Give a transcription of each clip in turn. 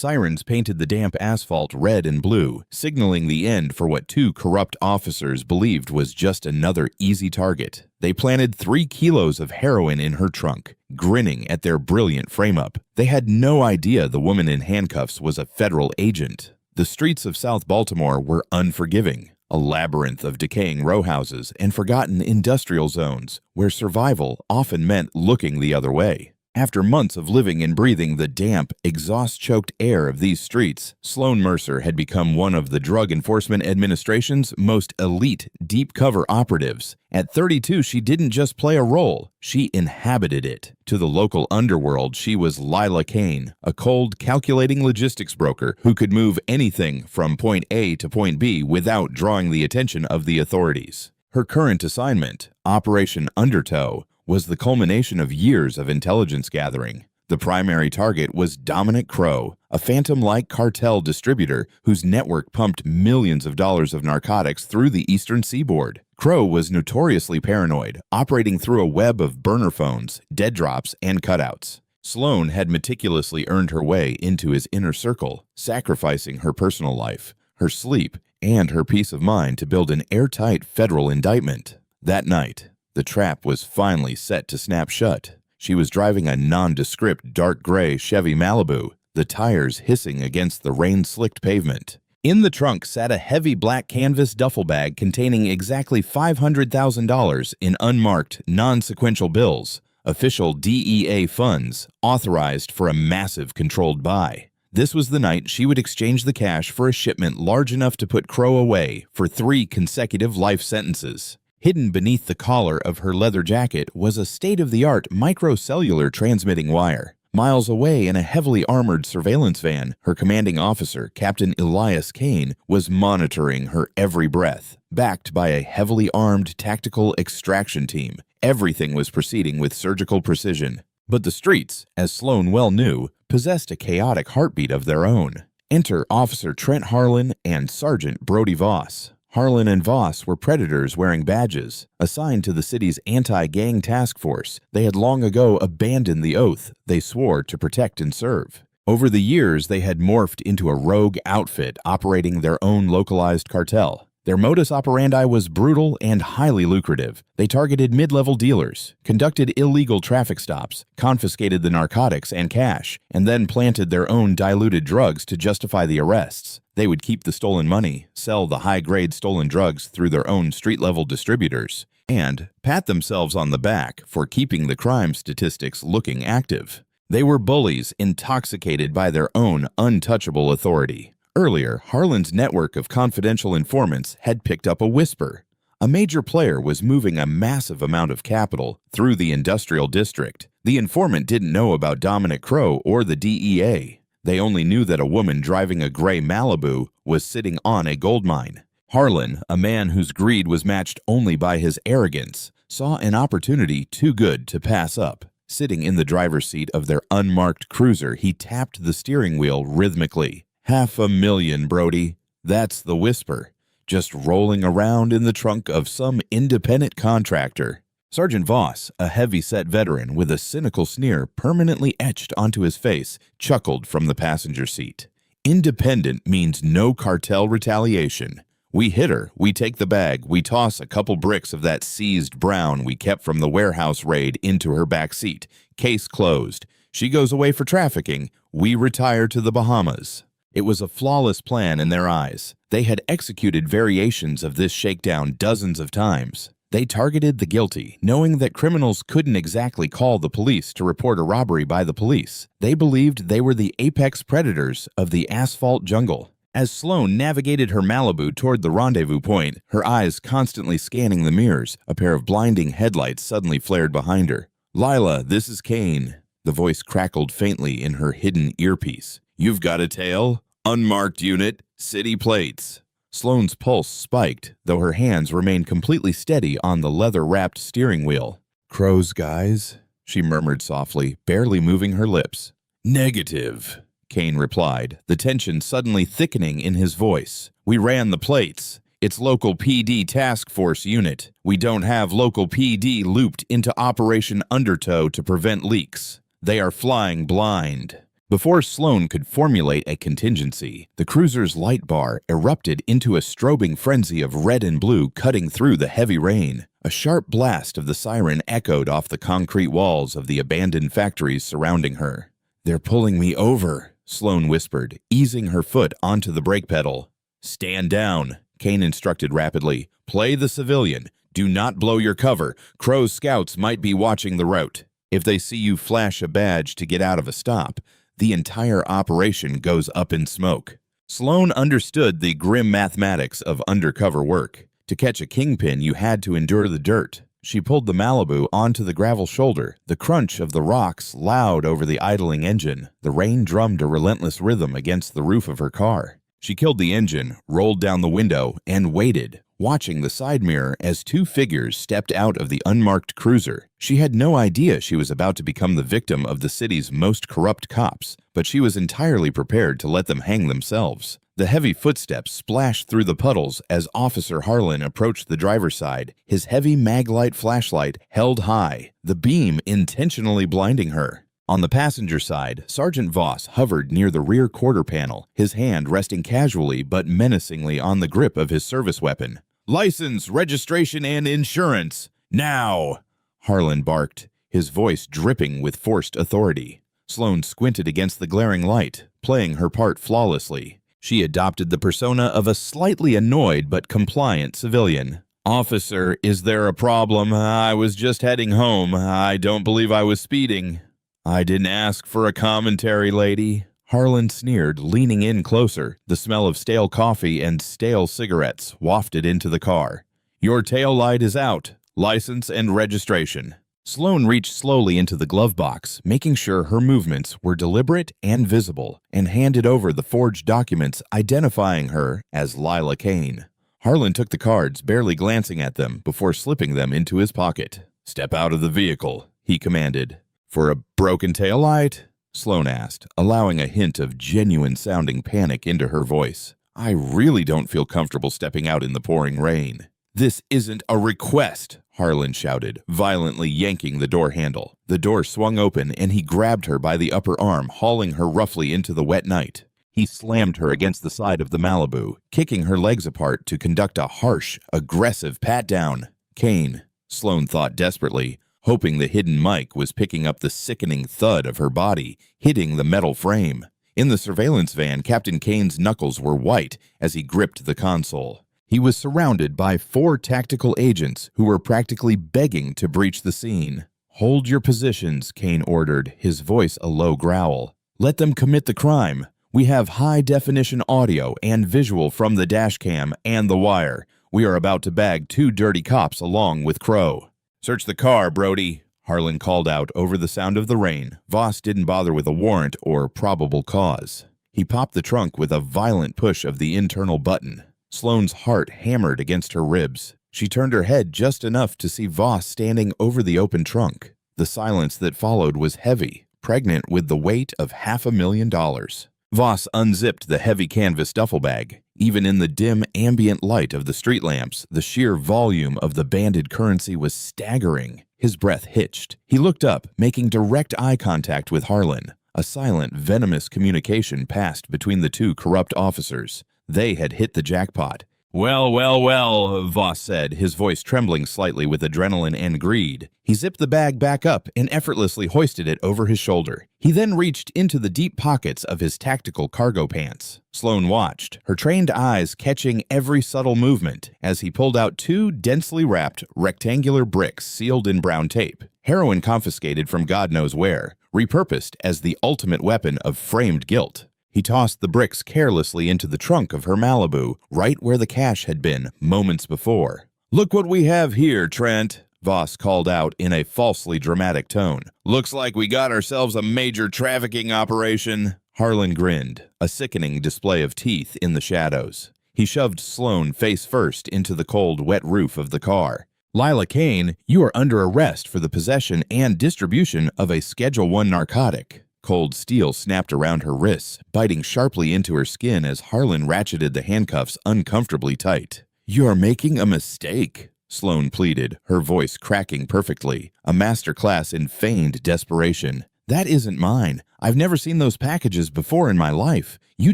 Sirens painted the damp asphalt red and blue, signaling the end for what two corrupt officers believed was just another easy target. They planted 3 kilos of heroin in her trunk, grinning at their brilliant frame-up. They had no idea the woman in handcuffs was a federal agent. The streets of South Baltimore were unforgiving, a labyrinth of decaying row houses and forgotten industrial zones where survival often meant looking the other way. After months of living and breathing the damp, exhaust-choked air of these streets, Sloan Mercer had become one of the Drug Enforcement Administration's most elite deep-cover operatives. At 32, she didn't just play a role, she inhabited it. To the local underworld, she was Lila Kane, a cold, calculating logistics broker who could move anything from point A to point B without drawing the attention of the authorities. Her current assignment, Operation Undertow, was the culmination of years of intelligence gathering. The primary target was Dominic Crow, a phantom-like cartel distributor whose network pumped millions of dollars of narcotics through the eastern seaboard. Crow was notoriously paranoid, operating through a web of burner phones, dead drops, and cutouts. Sloan had meticulously earned her way into his inner circle, sacrificing her personal life, her sleep, and her peace of mind to build an airtight federal indictment. That night, the trap was finally set to snap shut. She was driving a nondescript dark gray Chevy Malibu, the tires hissing against the rain-slicked pavement. In the trunk sat a heavy black canvas duffel bag containing exactly $500,000 in unmarked, non-sequential bills, official DEA funds authorized for a massive controlled buy. This was the night she would exchange the cash for a shipment large enough to put Crow away for 3 consecutive life sentences. Hidden beneath the collar of her leather jacket was a state-of-the-art microcellular transmitting wire. Miles away in a heavily armored surveillance van, her commanding officer, Captain Elias Kane, was monitoring her every breath. Backed by a heavily armed tactical extraction team, everything was proceeding with surgical precision. But the streets, as Sloan well knew, possessed a chaotic heartbeat of their own. Enter Officer Trent Harlan and Sergeant Brody Voss. Harlan and Voss were predators wearing badges. Assigned to the city's anti-gang task force, they had long ago abandoned the oath they swore to protect and serve. Over the years, they had morphed into a rogue outfit operating their own localized cartel. Their modus operandi was brutal and highly lucrative. They targeted mid-level dealers, conducted illegal traffic stops, confiscated the narcotics and cash, and then planted their own diluted drugs to justify the arrests. They would keep the stolen money, sell the high-grade stolen drugs through their own street-level distributors, and pat themselves on the back for keeping the crime statistics looking active. They were bullies intoxicated by their own untouchable authority. Earlier, Harlan's network of confidential informants had picked up a whisper. A major player was moving a massive amount of capital through the industrial district. The informant didn't know about Dominic Crow or the DEA. They only knew that a woman driving a gray Malibu was sitting on a gold mine. Harlan, a man whose greed was matched only by his arrogance, saw an opportunity too good to pass up. Sitting in the driver's seat of their unmarked cruiser, he tapped the steering wheel rhythmically. $500,000, Brody. That's the whisper, just rolling around in the trunk of some independent contractor. Sergeant Voss, a heavy-set veteran with a cynical sneer permanently etched onto his face, chuckled from the passenger seat. Independent means no cartel retaliation. We hit her, we take the bag, we toss a couple bricks of that seized brown we kept from the warehouse raid into her back seat. Case closed. She goes away for trafficking. We retire to the Bahamas. It was a flawless plan in their eyes. They had executed variations of this shakedown dozens of times. They targeted the guilty, knowing that criminals couldn't exactly call the police to report a robbery by the police. They believed they were the apex predators of the asphalt jungle. As Sloan navigated her Malibu toward the rendezvous point, her eyes constantly scanning the mirrors, a pair of blinding headlights suddenly flared behind her. "Lila, this is Kane." The voice crackled faintly in her hidden earpiece. "You've got a tail? Unmarked unit, city plates." Sloan's pulse spiked, though her hands remained completely steady on the leather-wrapped steering wheel. "Crow's guys?" she murmured softly, barely moving her lips. "Negative," Kane replied, the tension suddenly thickening in his voice. "We ran the plates. It's local PD task force unit. We don't have local PD looped into Operation Undertow to prevent leaks. They are flying blind." Before Sloan could formulate a contingency, the cruiser's light bar erupted into a strobing frenzy of red and blue cutting through the heavy rain. A sharp blast of the siren echoed off the concrete walls of the abandoned factories surrounding her. "They're pulling me over," Sloan whispered, easing her foot onto the brake pedal. "Stand down," Kane instructed rapidly. "Play the civilian. Do not blow your cover. Crow's scouts might be watching the route. If they see you flash a badge to get out of a stop, the entire operation goes up in smoke." Sloan understood the grim mathematics of undercover work. To catch a kingpin, you had to endure the dirt. She pulled the Malibu onto the gravel shoulder, the crunch of the rocks loud over the idling engine. The rain drummed a relentless rhythm against the roof of her car. She killed the engine, rolled down the window, and waited, watching the side mirror as two figures stepped out of the unmarked cruiser. She had no idea she was about to become the victim of the city's most corrupt cops, but she was entirely prepared to let them hang themselves. The heavy footsteps splashed through the puddles as Officer Harlan approached the driver's side, his heavy maglite flashlight held high, the beam intentionally blinding her. On the passenger side, Sergeant Voss hovered near the rear quarter panel, his hand resting casually but menacingly on the grip of his service weapon. "License, registration, and insurance, now!" Harlan barked, his voice dripping with forced authority. Sloan squinted against the glaring light, playing her part flawlessly. She adopted the persona of a slightly annoyed but compliant civilian. "Officer, is there a problem? I was just heading home. I don't believe I was speeding." "I didn't ask for a commentary, lady," Harlan sneered, leaning in closer, the smell of stale coffee and stale cigarettes wafted into the car. "Your tail light is out. License and registration." Sloan reached slowly into the glove box, making sure her movements were deliberate and visible, and handed over the forged documents identifying her as Lila Kane. Harlan took the cards, barely glancing at them, before slipping them into his pocket. "Step out of the vehicle," he commanded. "For a broken taillight?" Sloan asked, allowing a hint of genuine-sounding panic into her voice. "I really don't feel comfortable stepping out in the pouring rain." "This isn't a request," Harlan shouted, violently yanking the door handle. The door swung open, and he grabbed her by the upper arm, hauling her roughly into the wet night. He slammed her against the side of the Malibu, kicking her legs apart to conduct a harsh, aggressive pat-down. "Kane," Sloan thought desperately, hoping the hidden mic was picking up the sickening thud of her body hitting the metal frame. In the surveillance van, Captain Kane's knuckles were white as he gripped the console. He was surrounded by 4 tactical agents who were practically begging to breach the scene. "Hold your positions," Kane ordered, his voice a low growl. "Let them commit the crime. We have high-definition audio and visual from the dashcam and the wire. We are about to bag 2 dirty cops along with Crow." "Search the car, Brody," Harlan called out over the sound of the rain. Voss didn't bother with a warrant or probable cause. He popped the trunk with a violent push of the internal button. Sloane's heart hammered against her ribs. She turned her head just enough to see Voss standing over the open trunk. The silence that followed was heavy, pregnant with the weight of $500,000. Voss unzipped the heavy canvas duffel bag. Even in the dim, ambient light of the street lamps, the sheer volume of the banded currency was staggering. His breath hitched. He looked up, making direct eye contact with Harlan. A silent, venomous communication passed between the 2 corrupt officers. They had hit the jackpot. "Well, well, well," Voss said, his voice trembling slightly with adrenaline and greed. He zipped the bag back up and effortlessly hoisted it over his shoulder. He then reached into the deep pockets of his tactical cargo pants. Sloan watched, her trained eyes catching every subtle movement, as he pulled out 2 densely wrapped, rectangular bricks sealed in brown tape. Heroin confiscated from God knows where, repurposed as the ultimate weapon of framed guilt. He tossed the bricks carelessly into the trunk of her Malibu, right where the cash had been moments before. "Look what we have here, Trent," Voss called out in a falsely dramatic tone. "Looks like we got ourselves a major trafficking operation." Harlan grinned, a sickening display of teeth in the shadows. He shoved Sloan face first into the cold, wet roof of the car. "Lila Kane, you are under arrest for the possession and distribution of a Schedule I narcotic." Cold steel snapped around her wrists, biting sharply into her skin as Harlan ratcheted the handcuffs uncomfortably tight. "You're making a mistake," Sloan pleaded, her voice cracking perfectly, a masterclass in feigned desperation. That isn't mine. I've never seen those packages before in my life. You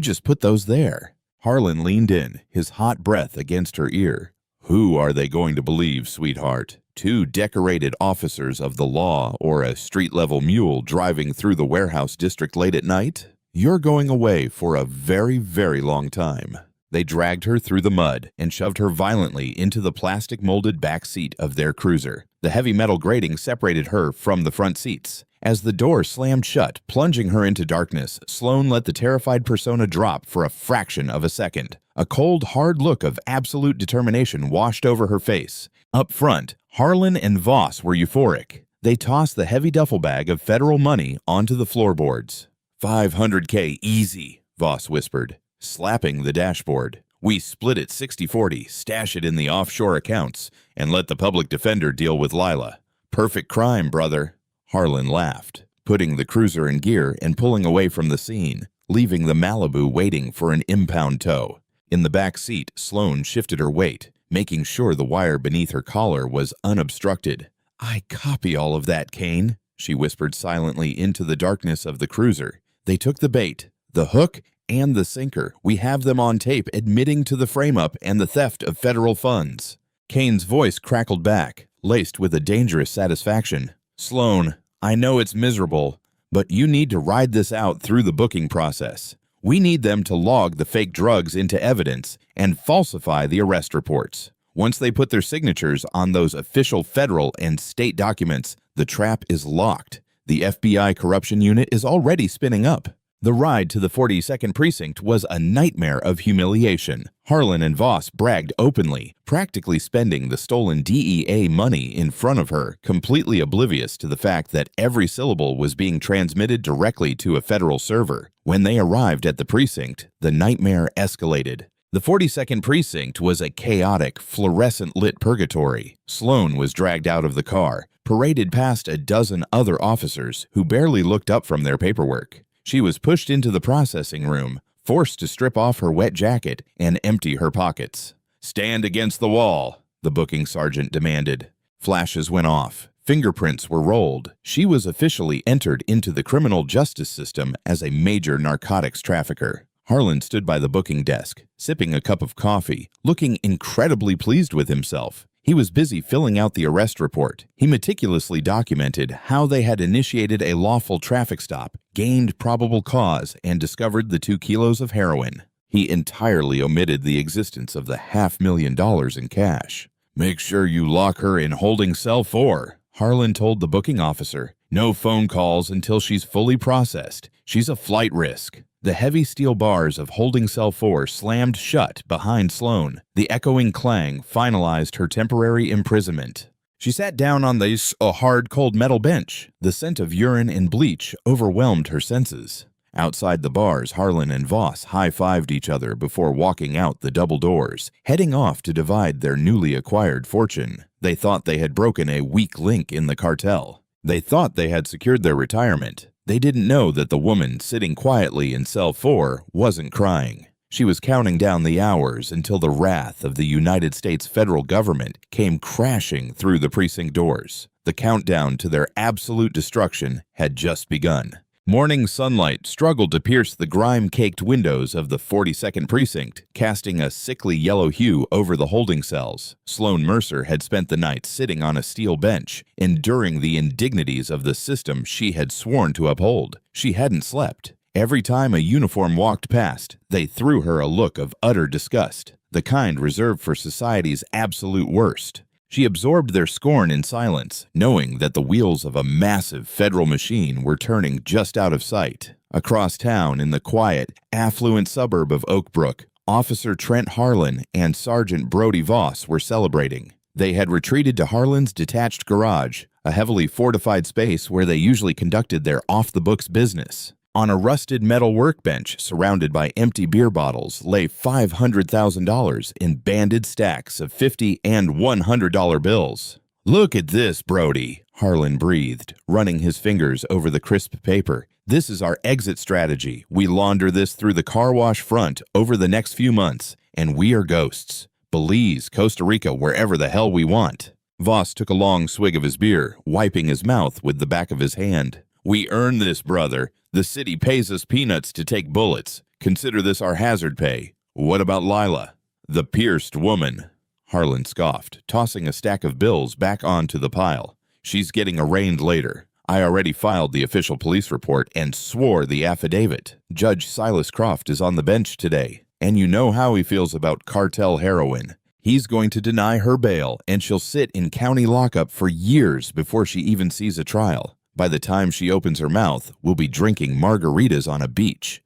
just put those there." Harlan leaned in, his hot breath against her ear. "Who are they going to believe, sweetheart? Two decorated officers of the law or a street-level mule driving through the warehouse district late at night? You're going away for a very, very long time." They dragged her through the mud and shoved her violently into the plastic-molded back seat of their cruiser. The heavy metal grating separated her from the front seats. As the door slammed shut, plunging her into darkness, Sloan let the terrified persona drop for a fraction of a second. A cold, hard look of absolute determination washed over her face. Up front, Harlan and Voss were euphoric. They tossed the heavy duffel bag of federal money onto the floorboards. $500K easy, Voss whispered, slapping the dashboard. "We split it 60-40, stash it in the offshore accounts, and let the public defender deal with Lila. Perfect crime, brother." Harlan laughed, putting the cruiser in gear and pulling away from the scene, leaving the Malibu waiting for an impound tow. In the back seat, Sloan shifted her weight, making sure the wire beneath her collar was unobstructed. "I copy all of that, Kane," she whispered silently into the darkness of the cruiser. "They took the bait, the hook, and the sinker. We have them on tape admitting to the frame-up and the theft of federal funds." Kane's voice crackled back, laced with a dangerous satisfaction. "Sloan, I know it's miserable, but you need to ride this out through the booking process. We need them to log the fake drugs into evidence and falsify the arrest reports. Once they put their signatures on those official federal and state documents, the trap is locked. The FBI corruption unit is already spinning up." The ride to the 42nd Precinct was a nightmare of humiliation. Harlan and Voss bragged openly, practically spending the stolen DEA money in front of her, completely oblivious to the fact that every syllable was being transmitted directly to a federal server. When they arrived at the precinct, the nightmare escalated. The 42nd Precinct was a chaotic, fluorescent-lit purgatory. Sloan was dragged out of the car, paraded past a dozen other officers who barely looked up from their paperwork. She was pushed into the processing room, forced to strip off her wet jacket and empty her pockets. "Stand against the wall," the booking sergeant demanded. Flashes went off. Fingerprints were rolled. She was officially entered into the criminal justice system as a major narcotics trafficker. Harlan stood by the booking desk, sipping a cup of coffee, looking incredibly pleased with himself. He was busy filling out the arrest report. He meticulously documented how they had initiated a lawful traffic stop, gained probable cause, and discovered the 2 kilos of heroin. He entirely omitted the existence of the $500,000 in cash. "Make sure you lock her in holding cell 4, Harlan told the booking officer. "No phone calls until she's fully processed. She's a flight risk." The heavy steel bars of holding cell 4 slammed shut behind Sloan. The echoing clang finalized her temporary imprisonment. She sat down on a hard, cold metal bench. The scent of urine and bleach overwhelmed her senses. Outside the bars, Harlan and Voss high-fived each other before walking out the double doors, heading off to divide their newly acquired fortune. They thought they had broken a weak link in the cartel. They thought they had secured their retirement. They didn't know that the woman sitting quietly in cell 4 wasn't crying. She was counting down the hours until the wrath of the United States federal government came crashing through the precinct doors. The countdown to their absolute destruction had just begun. Morning sunlight struggled to pierce the grime-caked windows of the 42nd Precinct, casting a sickly yellow hue over the holding cells. Sloan Mercer had spent the night sitting on a steel bench, enduring the indignities of the system she had sworn to uphold. She hadn't slept. Every time a uniform walked past, they threw her a look of utter disgust, the kind reserved for society's absolute worst. She absorbed their scorn in silence, knowing that the wheels of a massive federal machine were turning just out of sight. Across town, in the quiet, affluent suburb of Oak Brook, Officer Trent Harlan and Sergeant Brody Voss were celebrating. They had retreated to Harlan's detached garage, a heavily fortified space where they usually conducted their off-the-books business. On a rusted metal workbench surrounded by empty beer bottles lay $500,000 in banded stacks of $50 and $100 bills. "Look at this, Brody," Harlan breathed, running his fingers over the crisp paper. "This is our exit strategy. We launder this through the car wash front over the next few months, and we are ghosts. Belize, Costa Rica, wherever the hell we want." Voss took a long swig of his beer, wiping his mouth with the back of his hand. We earn this, brother. The city pays us peanuts to take bullets. Consider this our hazard pay. What about Lila? The pierced woman. Harlan scoffed, tossing a stack of bills back onto the pile. She's getting arraigned later. I already filed the official police report and swore the affidavit. Judge Silas Croft is on the bench today, and you know how he feels about cartel heroin. He's going to deny her bail, and she'll sit in county lockup for years before she even sees a trial. By the time she opens her mouth, we'll be drinking margaritas on a beach.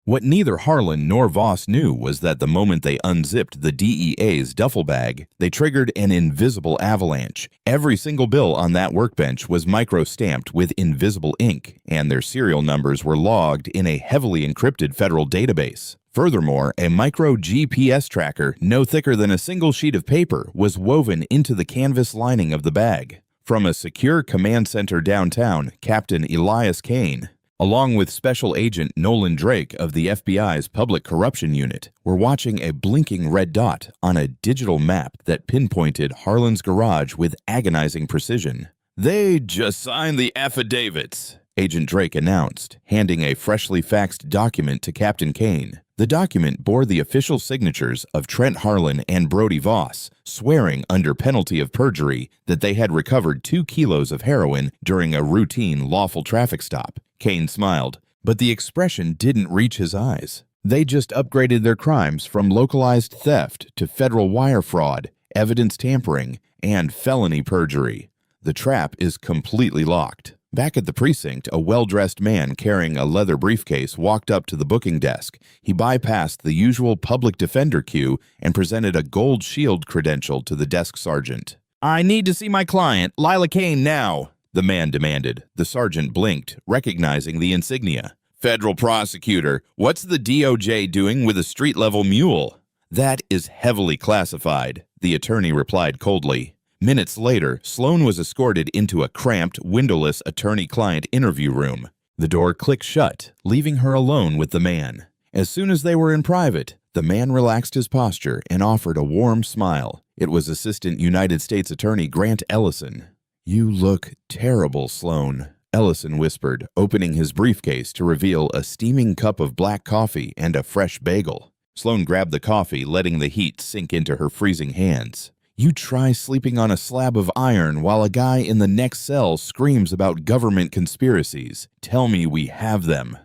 What neither Harlan nor Voss knew was that the moment they unzipped the DEA's duffel bag, they triggered an invisible avalanche. Every single bill on that workbench was micro-stamped with invisible ink, and their serial numbers were logged in a heavily encrypted federal database. Furthermore, a micro GPS tracker, no thicker than a single sheet of paper, was woven into the canvas lining of the bag. From a secure command center downtown, Captain Elias Kane, along with Special Agent Nolan Drake of the FBI's Public Corruption Unit, were watching a blinking red dot on a digital map that pinpointed Harlan's garage with agonizing precision. "They just signed the affidavits," Agent Drake announced, handing a freshly faxed document to Captain Kane. The document bore the official signatures of Trent Harlan and Brody Voss, swearing under penalty of perjury that they had recovered 2 kilos of heroin during a routine lawful traffic stop. Kane smiled, but the expression didn't reach his eyes. They just upgraded their crimes from localized theft to federal wire fraud, evidence tampering, and felony perjury. The trap is completely locked. Back at the precinct, a well-dressed man carrying a leather briefcase walked up to the booking desk. He bypassed the usual public defender queue and presented a gold shield credential to the desk sergeant. "I need to see my client, Lila Kane, now," the man demanded. The sergeant blinked, recognizing the insignia. "Federal prosecutor, what's the DOJ doing with a street-level mule?" "That is heavily classified," the attorney replied coldly. Minutes later, Sloan was escorted into a cramped, windowless attorney-client interview room. The door clicked shut, leaving her alone with the man. As soon as they were in private, the man relaxed his posture and offered a warm smile. It was Assistant United States Attorney Grant Ellison. "You look terrible, Sloan," Ellison whispered, opening his briefcase to reveal a steaming cup of black coffee and a fresh bagel. Sloan grabbed the coffee, letting the heat sink into her freezing hands. "You try sleeping on a slab of iron while a guy in the next cell screams about government conspiracies. Tell me we have them."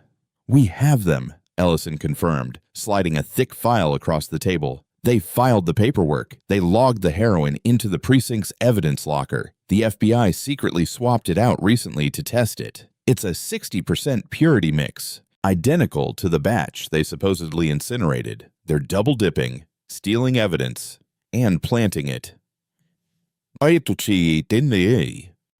"We have them," Ellison confirmed, sliding a thick file across the table. "They filed the paperwork. They logged the heroin into the precinct's evidence locker. The FBI secretly swapped it out recently to test it. It's a 60% purity mix, identical to the batch they supposedly incinerated. They're double-dipping, stealing evidence, and planting it."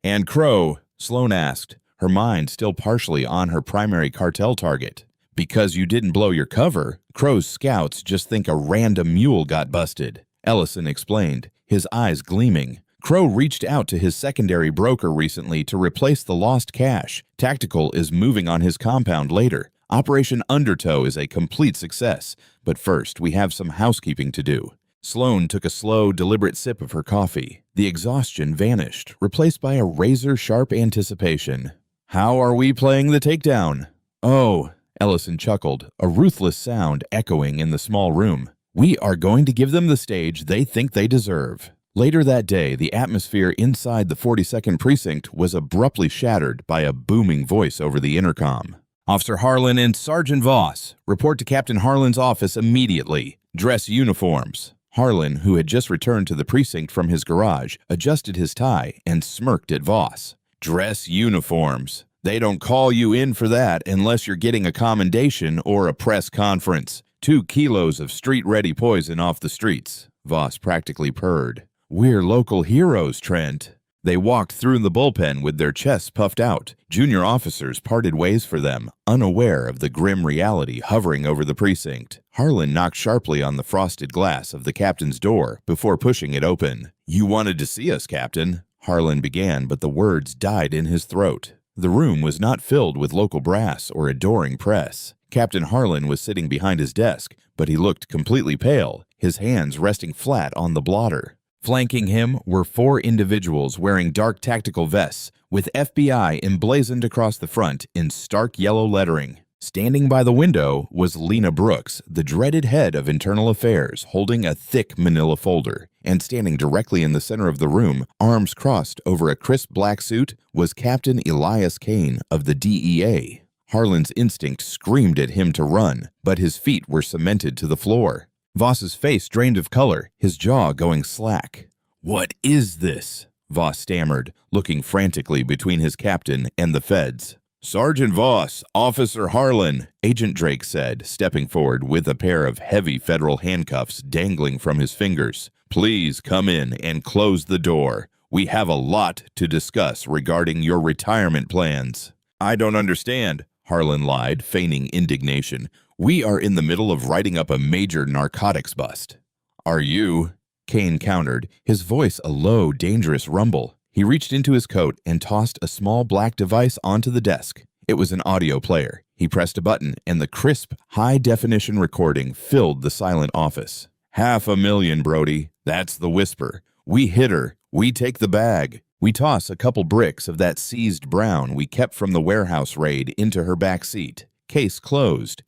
"And Crow?" Sloan asked, her mind still partially on her primary cartel target. "Because you didn't blow your cover, Crow's scouts just think a random mule got busted," Ellison explained, his eyes gleaming. "Crow reached out to his secondary broker recently to replace the lost cash. Tactical is moving on his compound later. Operation Undertow is a complete success, but first we have some housekeeping to do." Sloan took a slow, deliberate sip of her coffee. The exhaustion vanished, replaced by a razor-sharp anticipation. "How are we playing the takedown?" "Oh," Ellison chuckled, a ruthless sound echoing in the small room. "We are going to give them the stage they think they deserve." Later that day, the atmosphere inside the 42nd Precinct was abruptly shattered by a booming voice over the intercom. "Officer Harlan and Sergeant Voss, report to Captain Harlan's office immediately. Dress uniforms." Harlan, who had just returned to the precinct from his garage, adjusted his tie and smirked at Voss. "Dress uniforms. They don't call you in for that unless you're getting a commendation or a press conference. 2 kilos of street-ready poison off the streets," Voss practically purred. "We're local heroes, Trent." They walked through the bullpen with their chests puffed out. Junior officers parted ways for them, unaware of the grim reality hovering over the precinct. Harlan knocked sharply on the frosted glass of the captain's door before pushing it open. "You wanted to see us, Captain," Harlan began, but the words died in his throat. The room was not filled with local brass or adoring press. Captain Harlan was sitting behind his desk, but he looked completely pale, his hands resting flat on the blotter. Flanking him were 4 individuals wearing dark tactical vests, with FBI emblazoned across the front in stark yellow lettering. Standing by the window was Lena Brooks, the dreaded head of Internal Affairs, holding a thick manila folder. And standing directly in the center of the room, arms crossed over a crisp black suit, was Captain Elias Kane of the DEA. Harlan's instinct screamed at him to run, but his feet were cemented to the floor. Voss's face drained of color, his jaw going slack. "What is this?" Voss stammered, looking frantically between his captain and the feds. "Sergeant Voss, Officer Harlan," Agent Drake said, stepping forward with a pair of heavy federal handcuffs dangling from his fingers. "Please come in and close the door. We have a lot to discuss regarding your retirement plans." "I don't understand," Harlan lied, feigning indignation. "We are in the middle of writing up a major narcotics bust." "Are you?" Kane countered, his voice a low, dangerous rumble. He reached into his coat and tossed a small black device onto the desk. It was an audio player. He pressed a button, and the crisp, high-definition recording filled the silent office. "$500,000, Brody. That's the whisper. We hit her. We take the bag. We toss a couple bricks of that seized brown we kept from the warehouse raid into her back seat. Case closed."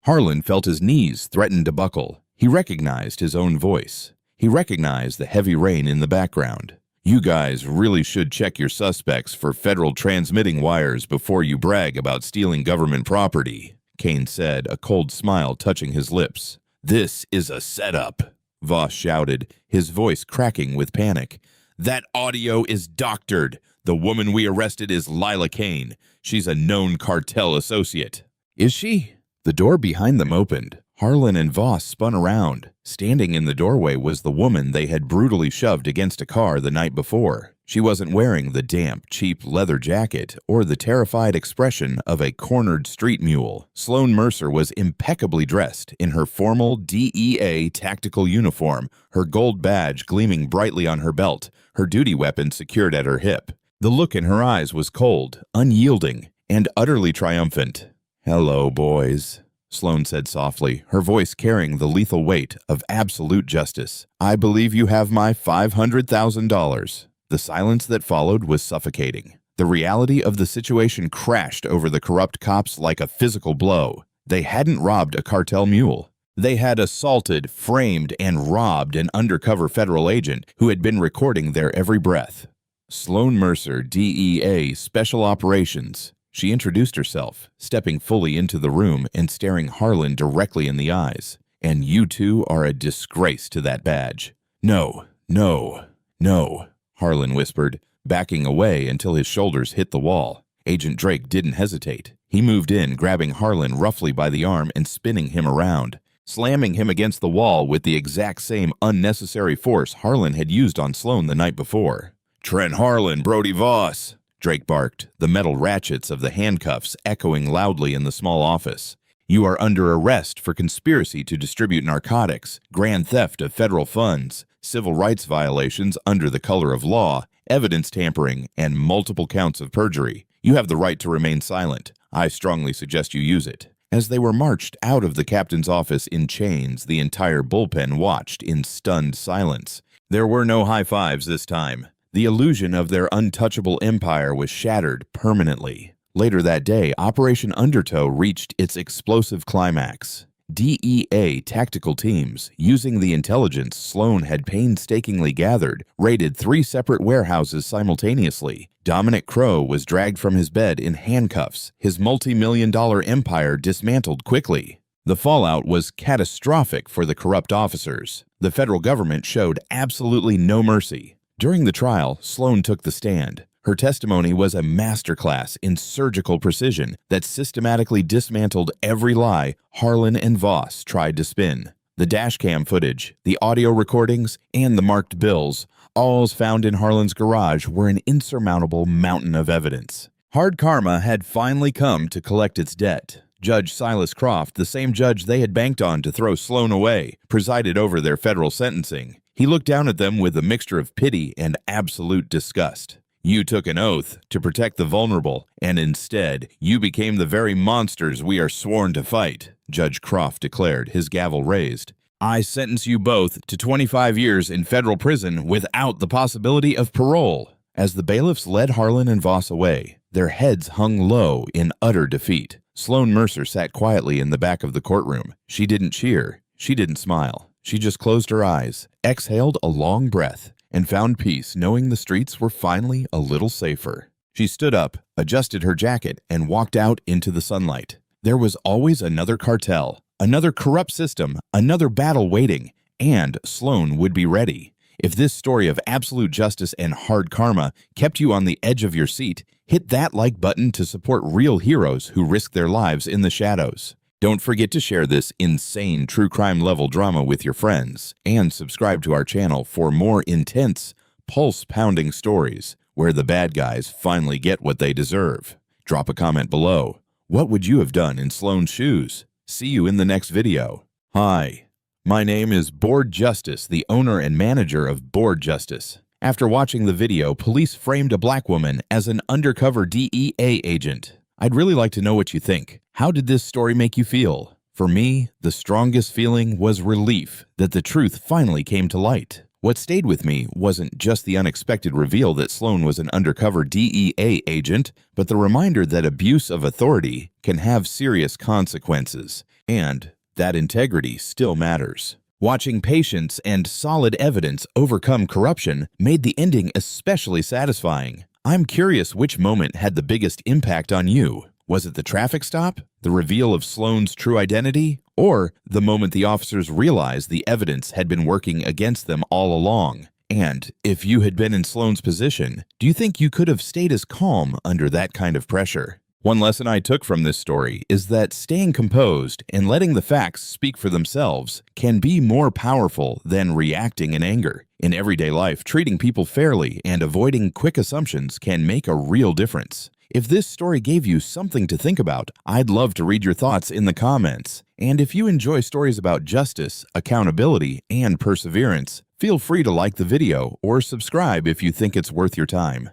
Harlan felt his knees threaten to buckle. He recognized his own voice. He recognized the heavy rain in the background. "You guys really should check your suspects for federal transmitting wires before you brag about stealing government property," Kane said, a cold smile touching his lips. "This is a setup," Voss shouted, his voice cracking with panic. "That audio is doctored. The woman we arrested is Lila Kane. She's a known cartel associate." "Is she?" The door behind them opened. Harlan and Voss spun around. Standing in the doorway was the woman they had brutally shoved against a car the night before. She wasn't wearing the damp, cheap leather jacket or the terrified expression of a cornered street mule. Sloan Mercer was impeccably dressed in her formal DEA tactical uniform, her gold badge gleaming brightly on her belt, her duty weapon secured at her hip. The look in her eyes was cold, unyielding, and utterly triumphant. "Hello, boys," Sloan said softly, her voice carrying the lethal weight of absolute justice. "I believe you have my $500,000. The silence that followed was suffocating. The reality of the situation crashed over the corrupt cops like a physical blow. They hadn't robbed a cartel mule. They had assaulted, framed, and robbed an undercover federal agent who had been recording their every breath. "Sloan Mercer, DEA, Special Operations." She introduced herself, stepping fully into the room and staring Harlan directly in the eyes. "And you two are a disgrace to that badge." "No, no, no," Harlan whispered, backing away until his shoulders hit the wall. Agent Drake didn't hesitate. He moved in, grabbing Harlan roughly by the arm and spinning him around, slamming him against the wall with the exact same unnecessary force Harlan had used on Sloan the night before. "Trent Harlan, Brody Voss," Drake barked, the metal ratchets of the handcuffs echoing loudly in the small office. "You are under arrest for conspiracy to distribute narcotics, grand theft of federal funds, civil rights violations under the color of law, evidence tampering, and multiple counts of perjury. You have the right to remain silent. I strongly suggest you use it." As they were marched out of the captain's office in chains, the entire bullpen watched in stunned silence. There were no high fives this time. The illusion of their untouchable empire was shattered permanently. Later that day, Operation Undertow reached its explosive climax. DEA tactical teams, using the intelligence Sloan had painstakingly gathered, raided 3 separate warehouses simultaneously. Dominic Crowe was dragged from his bed in handcuffs, his multi-million-dollar empire dismantled quickly. The fallout was catastrophic for the corrupt officers. The federal government showed absolutely no mercy. During the trial, Sloan took the stand. Her testimony was a masterclass in surgical precision that systematically dismantled every lie Harlan and Voss tried to spin. The dashcam footage, the audio recordings, and the marked bills, all found in Harlan's garage, were an insurmountable mountain of evidence. Hard karma had finally come to collect its debt. Judge Silas Croft, the same judge they had banked on to throw Sloan away, presided over their federal sentencing. He looked down at them with a mixture of pity and absolute disgust. "You took an oath to protect the vulnerable, and instead, you became the very monsters we are sworn to fight," Judge Croft declared, his gavel raised. I sentence you both to 25 years in federal prison without the possibility of parole." As the bailiffs led Harlan and Voss away, their heads hung low in utter defeat. Sloan Mercer sat quietly in the back of the courtroom. She didn't cheer. She didn't smile. She just closed her eyes, exhaled a long breath, and found peace knowing the streets were finally a little safer. She stood up, adjusted her jacket, and walked out into the sunlight. There was always another cartel, another corrupt system, another battle waiting, and Sloan would be ready. If this story of absolute justice and hard karma kept you on the edge of your seat, hit that like button to support real heroes who risk their lives in the shadows. Don't forget to share this insane true crime level drama with your friends, and subscribe to our channel for more intense, pulse-pounding stories where the bad guys finally get what they deserve. Drop a comment below. What would you have done in Sloan's shoes? See you in the next video. Hi, my name is Board Justice, the owner and manager of Board Justice. After watching the video, police framed a black woman as an undercover DEA agent. I'd really like to know what you think. How did this story make you feel? For me, the strongest feeling was relief that the truth finally came to light. What stayed with me wasn't just the unexpected reveal that Sloan was an undercover DEA agent, but the reminder that abuse of authority can have serious consequences, and that integrity still matters. Watching patience and solid evidence overcome corruption made the ending especially satisfying. I'm curious which moment had the biggest impact on you. Was it the traffic stop, the reveal of Sloan's true identity, or the moment the officers realized the evidence had been working against them all along? And if you had been in Sloan's position, do you think you could have stayed as calm under that kind of pressure? One lesson I took from this story is that staying composed and letting the facts speak for themselves can be more powerful than reacting in anger. In everyday life, treating people fairly and avoiding quick assumptions can make a real difference. If this story gave you something to think about, I'd love to read your thoughts in the comments. And if you enjoy stories about justice, accountability, and perseverance, feel free to like the video or subscribe if you think it's worth your time.